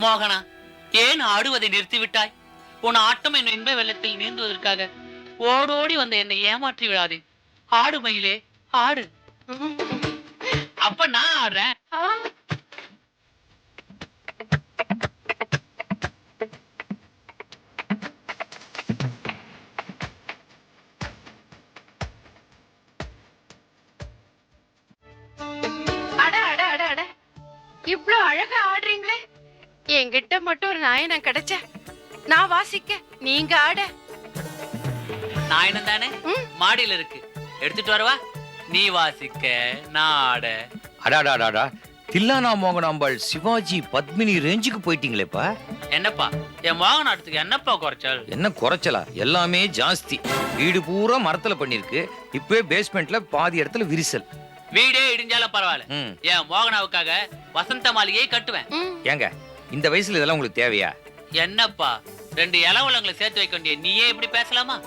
மோகனா, ஏன் ஆடுவதை நிறுத்திவிட்டாய்? உன் ஆட்டம் என் இன்ப வெள்ளத்தில் நீந்துவதற்காக ஓடோடி வந்த என்னை ஏமாற்றி விடாதே. ஆடு மயிலே, ஆடு. அப்ப நான் ஆடுறேன். அட அட அட அட, இவ்ளோ அழகா ஆடுறீங்களே. என்கிட்ட மட்டும் ஒரு நாயனம் கிடைச்ச நான் வாசிக்க, நீங்க ஆட. நாயனம் தானே மாடியில இருக்கு, எடுத்துட்டு வரவா? நீ வாசிக்க, நான் ஆட. அடாடாடாடா, தில்லானா மோகனாம்பாள் சிவாஜி பத்மினி ரேஞ்சுக்கு போயிட்டீங்களேப்பா. என்னப்பா என் மோகன் ஆட்டத்துக்கு என்னப்பா குறைச்சல்? என்ன குறைச்சலா? எல்லாமே ஜாஸ்தி. வீடு பூரா மரத்துல பண்ணிருக்கு. இப்பவே பேஸ்மெண்ட்ல பாதி இடத்துல விரிசல். வீடே இடிஞ்சாலும் பரவாயில்ல, என் மோகனாவுக்காக வசந்த மாளிகையை கட்டுவேன். ஏங்க, இந்த வயசுல இதெல்லாம் உங்களுக்கு தேவையா? என்னப்பா, 2 இளவலங்களை சேர்த்து வைக்க வேண்டிய நீயே இப்படி பேசலாமா?